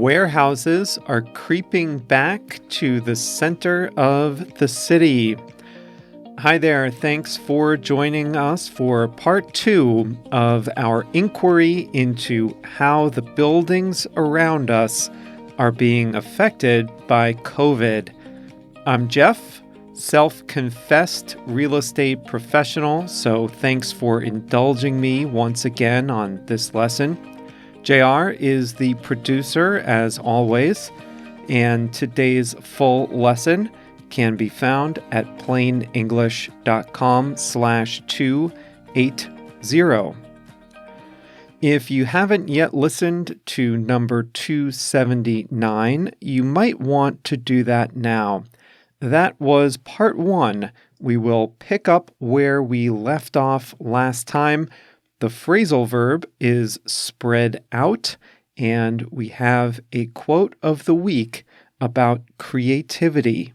Warehouses are creeping back to the center of the city. Hi there, thanks for joining us for part 2 of our inquiry into how the buildings around us are being affected by COVID. I'm Jeff, self-confessed real estate professional, so thanks for indulging me once again on this lesson. JR is the producer, as always, and today's full lesson can be found at plainenglish.com/280. If you haven't yet listened to number 279, you might want to do that now. That was part 1. We will pick up where we left off last time. The phrasal verb is spread out, and we have a quote of the week about creativity.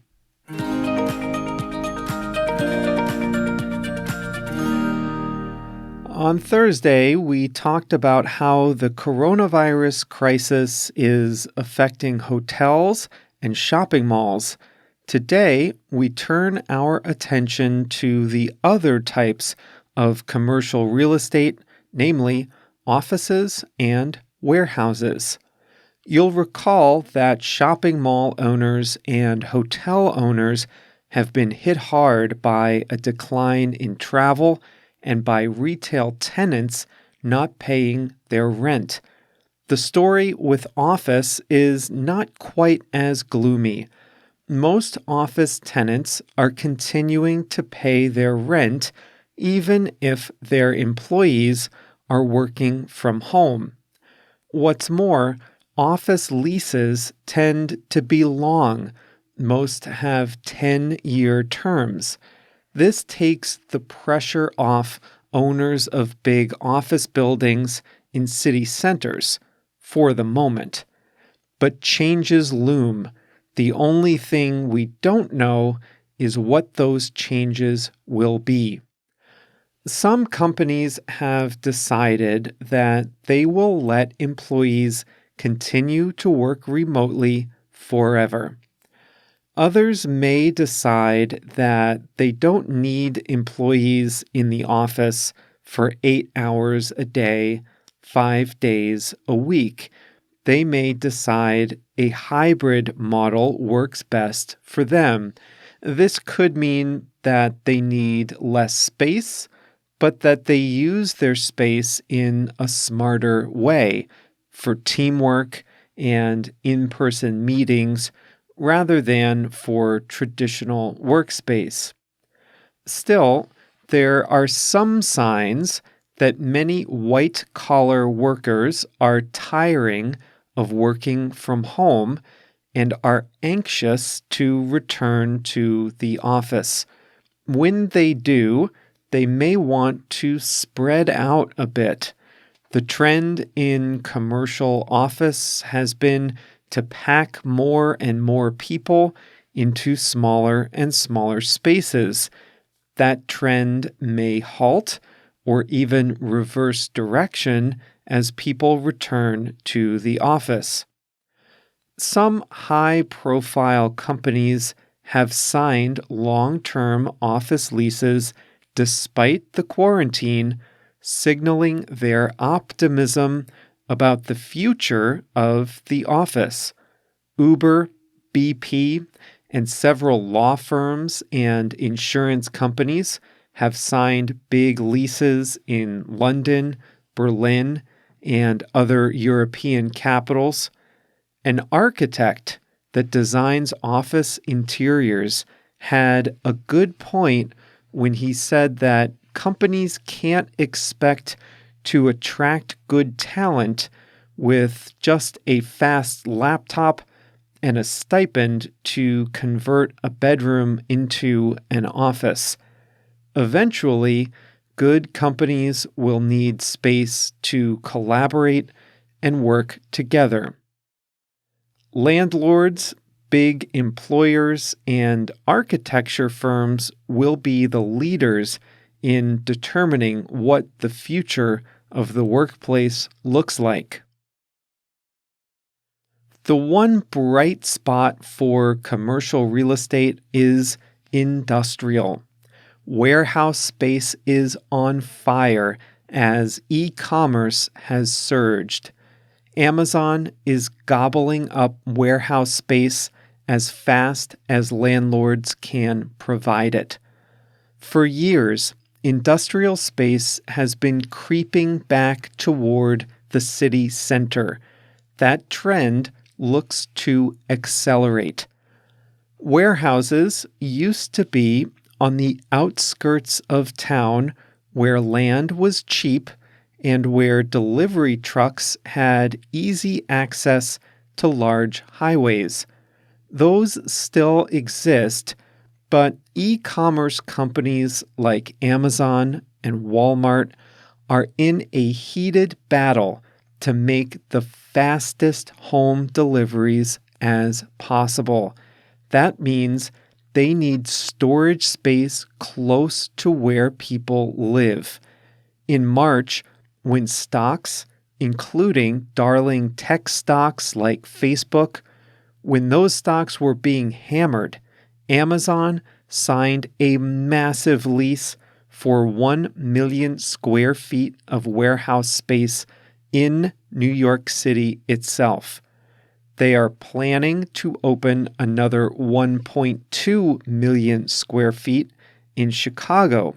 On Thursday, we talked about how the coronavirus crisis is affecting hotels and shopping malls. Today, we turn our attention to the other types of commercial real estate, namely offices and warehouses. You'll recall that shopping mall owners and hotel owners have been hit hard by a decline in travel and by retail tenants not paying their rent. The story with office is not quite as gloomy. Most office tenants are continuing to pay their rent even if their employees are working from home. What's more, office leases tend to be long. Most have 10-year terms. This takes the pressure off owners of big office buildings in city centers for the moment. But changes loom. The only thing we don't know is what those changes will be. Some companies have decided that they will let employees continue to work remotely forever. Others may decide that they don't need employees in the office for 8 hours a day, 5 days a week. They may decide a hybrid model works best for them. This could mean that they need less space, but that they use their space in a smarter way for teamwork and in-person meetings rather than for traditional workspace. Still, there are some signs that many white-collar workers are tiring of working from home and are anxious to return to the office. When they do, they may want to spread out a bit. The trend in commercial office has been to pack more and more people into smaller and smaller spaces. That trend may halt or even reverse direction as people return to the office. Some high-profile companies have signed long-term office leases despite the quarantine, signaling their optimism about the future of the office. Uber, BP, and several law firms and insurance companies have signed big leases in London, Berlin, and other European capitals. An architect that designs office interiors had a good point when he said that companies can't expect to attract good talent with just a fast laptop and a stipend to convert a bedroom into an office. Eventually, good companies will need space to collaborate and work together. Landlords, big employers, and architecture firms will be the leaders in determining what the future of the workplace looks like. The one bright spot for commercial real estate is industrial. Warehouse space is on fire as e-commerce has surged. Amazon is gobbling up warehouse space as fast as landlords can provide it. For years, industrial space has been creeping back toward the city center. That trend looks to accelerate. Warehouses used to be on the outskirts of town where land was cheap and where delivery trucks had easy access to large highways. Those still exist, but e-commerce companies like Amazon and Walmart are in a heated battle to make the fastest home deliveries as possible. That means they need storage space close to where people live. In March, when stocks, including darling tech stocks like Facebook, when those stocks were being hammered, Amazon signed a massive lease for 1 million square feet of warehouse space in New York City itself. They are planning to open another 1.2 million square feet in Chicago.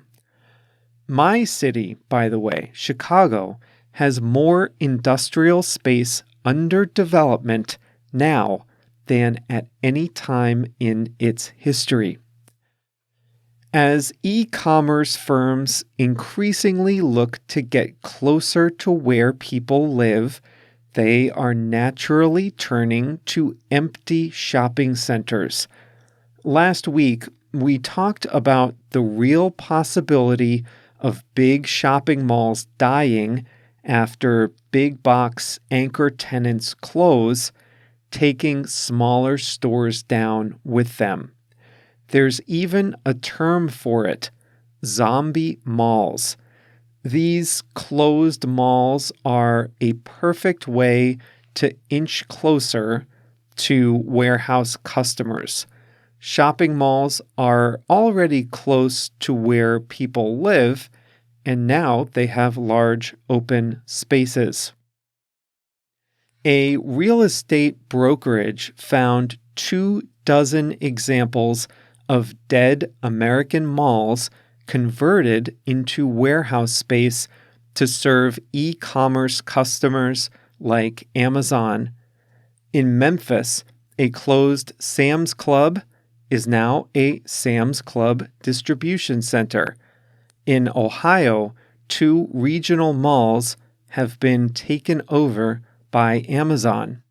My city, by the way, Chicago, has more industrial space under development now than at any time in its history. As e-commerce firms increasingly look to get closer to where people live, they are naturally turning to empty shopping centers. Last week, we talked about the real possibility of big shopping malls dying after big box anchor tenants close, taking smaller stores down with them. There's even a term for it, zombie malls. These closed malls are a perfect way to inch closer to warehouse customers. Shopping malls are already close to where people live, and now they have large open spaces. A real estate brokerage found 24 examples of dead American malls converted into warehouse space to serve e-commerce customers like Amazon. In Memphis, a closed Sam's Club is now a Sam's Club distribution center. In Ohio, 2 regional malls have been taken over by Amazon.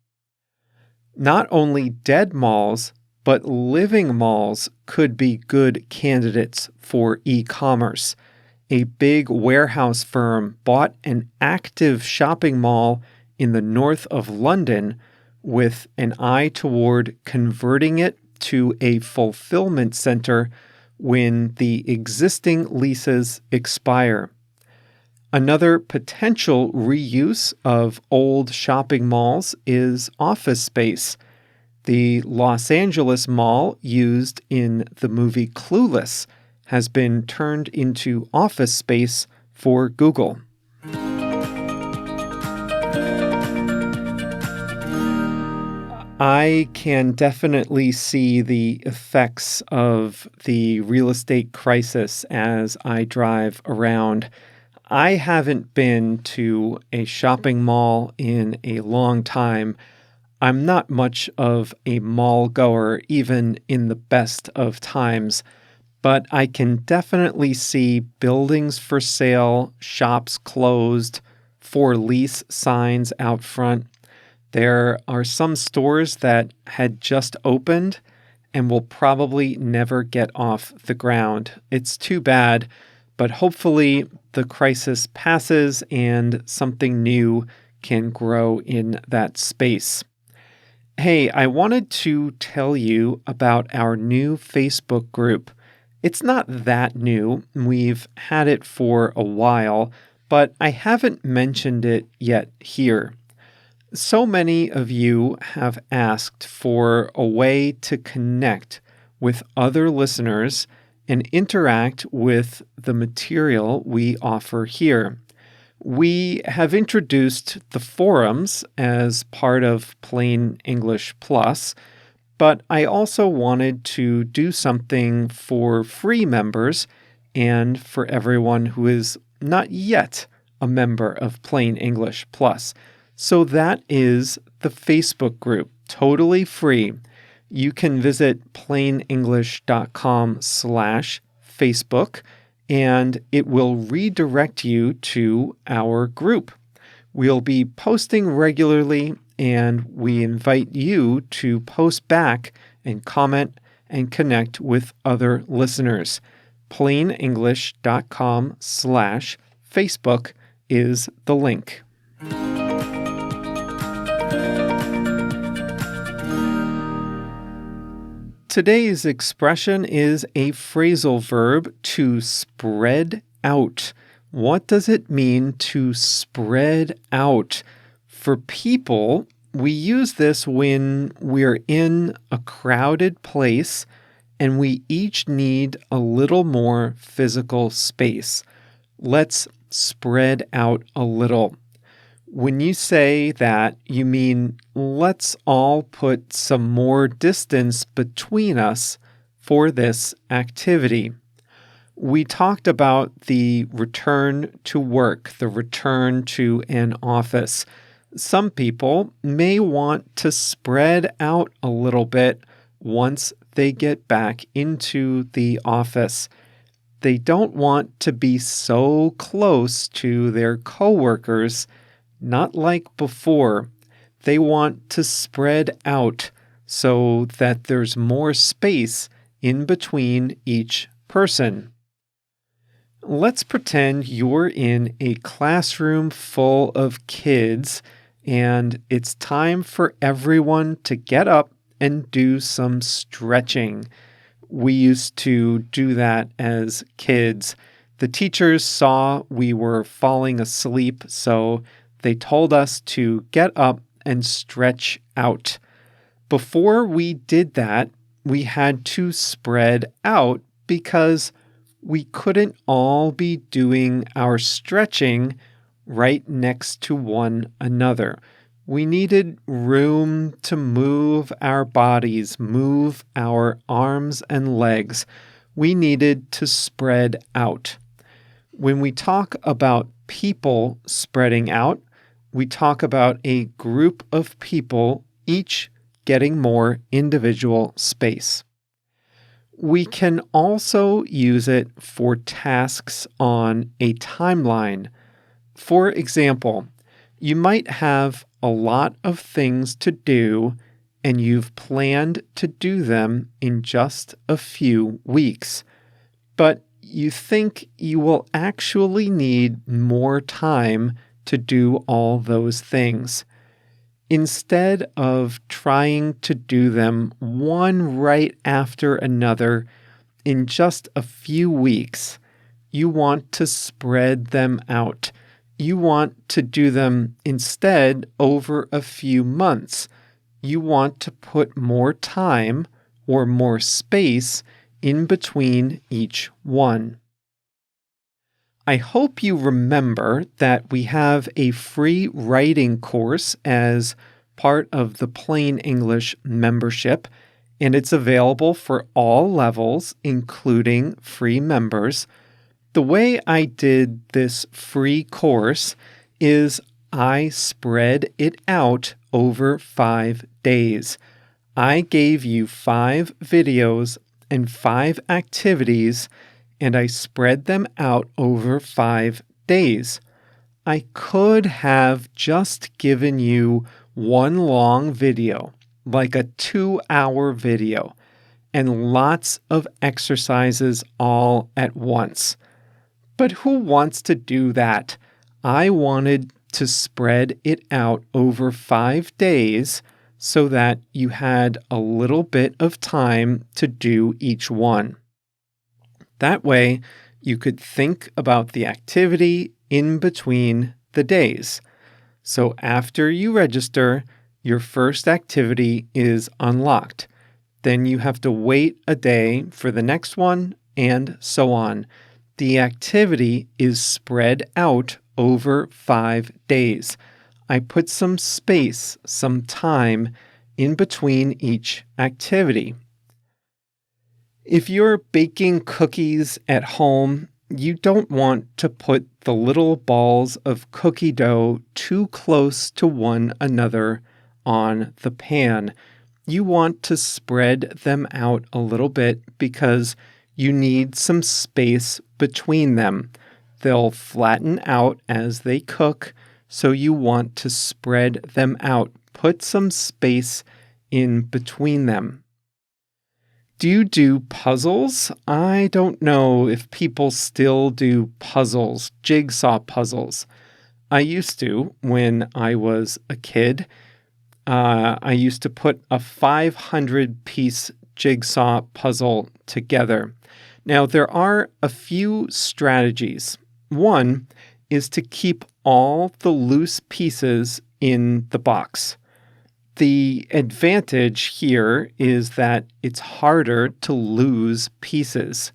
Not only dead malls, but living malls could be good candidates for e-commerce. A big warehouse firm bought an active shopping mall in the north of London with an eye toward converting it to a fulfillment center when the existing leases expire. Another potential reuse of old shopping malls is office space. The Los Angeles Mall used in the movie Clueless has been turned into office space for Google. I can definitely see the effects of the real estate crisis as I drive around. I haven't been to a shopping mall in a long time. I'm not much of a mall goer, even in the best of times, but I can definitely see buildings for sale, shops closed, for lease signs out front. There are some stores that had just opened and will probably never get off the ground. It's too bad, but hopefully the crisis passes and something new can grow in that space. Hey, I wanted to tell you about our new Facebook group. It's not that new. We've had it for a while, but I haven't mentioned it yet here. So many of you have asked for a way to connect with other listeners and interact with the material we offer here. We have introduced the forums as part of Plain English Plus, but I also wanted to do something for free members and for everyone who is not yet a member of Plain English Plus. So that is the Facebook group, totally free. You can visit plainenglish.com/Facebook and it will redirect you to our group. We'll be posting regularly and we invite you to post back and comment and connect with other listeners. plainenglish.com/Facebook is the link. Today's expression is a phrasal verb to spread out. What does it mean to spread out? For people, we use this when we're in a crowded place and we each need a little more physical space. Let's spread out a little. When you say that, you mean let's all put some more distance between us for this activity. We talked about the return to work, the return to an office. Some people may want to spread out a little bit once they get back into the office. They don't want to be so close to their coworkers. Not like before. They want to spread out so that there's more space in between each person. Let's pretend you're in a classroom full of kids and it's time for everyone to get up and do some stretching. We used to do that as kids. The teachers saw we were falling asleep, so they told us to get up and stretch out. Before we did that, we had to spread out because we couldn't all be doing our stretching right next to one another. We needed room to move our bodies, move our arms and legs. We needed to spread out. When we talk about people spreading out, we talk about a group of people each getting more individual space. We can also use it for tasks on a timeline. For example, you might have a lot of things to do and you've planned to do them in just a few weeks, but you think you will actually need more time to do all those things. Instead of trying to do them one right after another in just a few weeks, you want to spread them out. You want to do them instead over a few months. You want to put more time or more space in between each one. I hope you remember that we have a free writing course as part of the Plain English membership, and it's available for all levels, including free members. The way I did this free course is I spread it out over 5 days. I gave you 5 videos and 5 activities, and I spread them out over 5 days. I could have just given you one long video, like a 2-hour video, and lots of exercises all at once. But who wants to do that? I wanted to spread it out over 5 days so that you had a little bit of time to do each one. That way, you could think about the activity in between the days. So after you register, your first activity is unlocked. Then you have to wait a day for the next one, and so on. The activity is spread out over 5 days. I put some space, some time in between each activity. If you're baking cookies at home, you don't want to put the little balls of cookie dough too close to one another on the pan. You want to spread them out a little bit because you need some space between them. They'll flatten out as they cook, so you want to spread them out. Put some space in between them. Do you do puzzles? I don't know if people still do puzzles, jigsaw puzzles. I used to when I was a kid. I used to put a 500-piece jigsaw puzzle together. Now, there are a few strategies. One is to keep all the loose pieces in the box. The advantage here is that it's harder to lose pieces.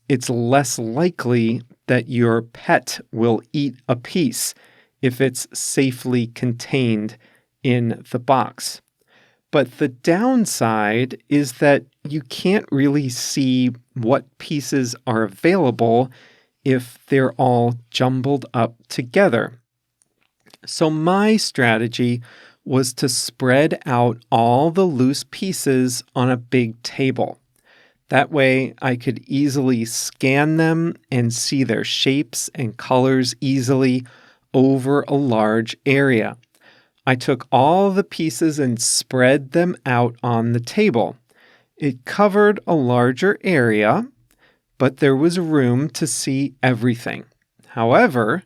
It's less likely that your pet will eat a piece if it's safely contained in the box. But the downside is that you can't really see what pieces are available if they're all jumbled up together. So my strategy was to spread out all the loose pieces on a big table. That way I could easily scan them and see their shapes and colors easily over a large area. I took all the pieces and spread them out on the table. It covered a larger area, but there was room to see everything. However,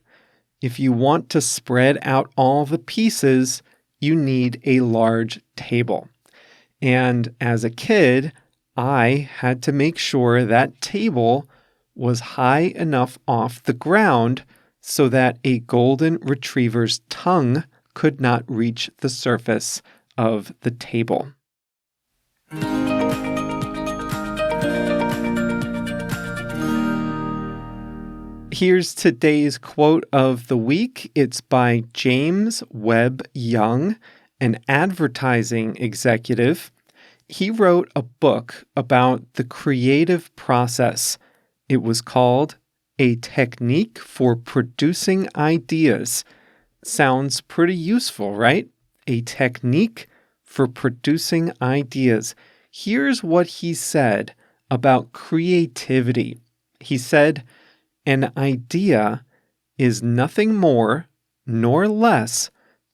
if you want to spread out all the pieces, you need a large table. And as a kid, I had to make sure that table was high enough off the ground so that a golden retriever's tongue could not reach the surface of the table. Here's today's quote of the week. It's by James Webb Young, an advertising executive. He wrote a book about the creative process. It was called A Technique for Producing Ideas. Sounds pretty useful, right? A technique for producing ideas. Here's what he said about creativity. He said, an idea is nothing more nor less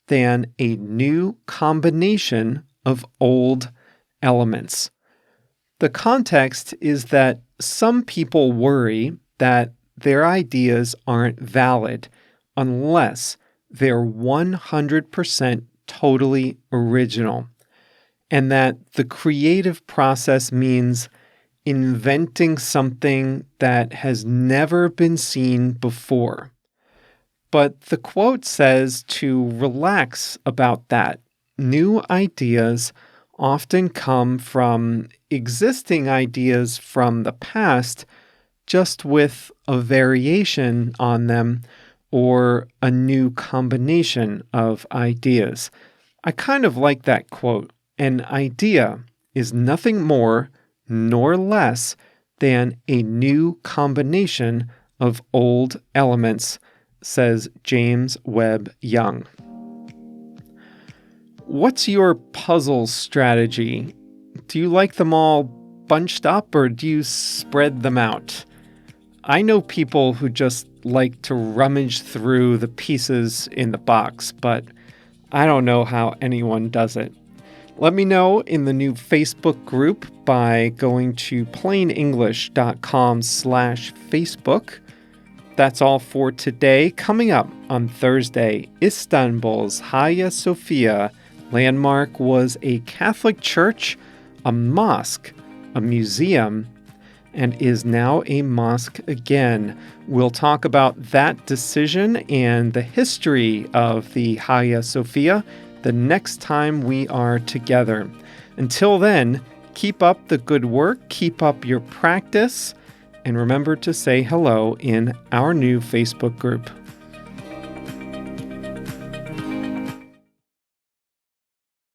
than a new combination of old elements. The context is that some people worry that their ideas aren't valid unless they're 100% totally original, and that the creative process means inventing something that has never been seen before. But the quote says to relax about that. New ideas often come from existing ideas from the past, just with a variation on them or a new combination of ideas. I kind of like that quote. An idea is nothing more nor less than a new combination of old elements, says James Webb Young. What's your puzzle strategy? Do you like them all bunched up or do you spread them out? I know people who just like to rummage through the pieces in the box, but I don't know how anyone does it. Let me know in the new Facebook group by going to plainenglish.com/Facebook. That's all for today. Coming up on Thursday, Istanbul's Hagia Sophia landmark was a Catholic church, a mosque, a museum, and is now a mosque again. We'll talk about that decision and the history of the Hagia Sophia the next time we are together. Until then, keep up the good work, keep up your practice, and remember to say hello in our new Facebook group.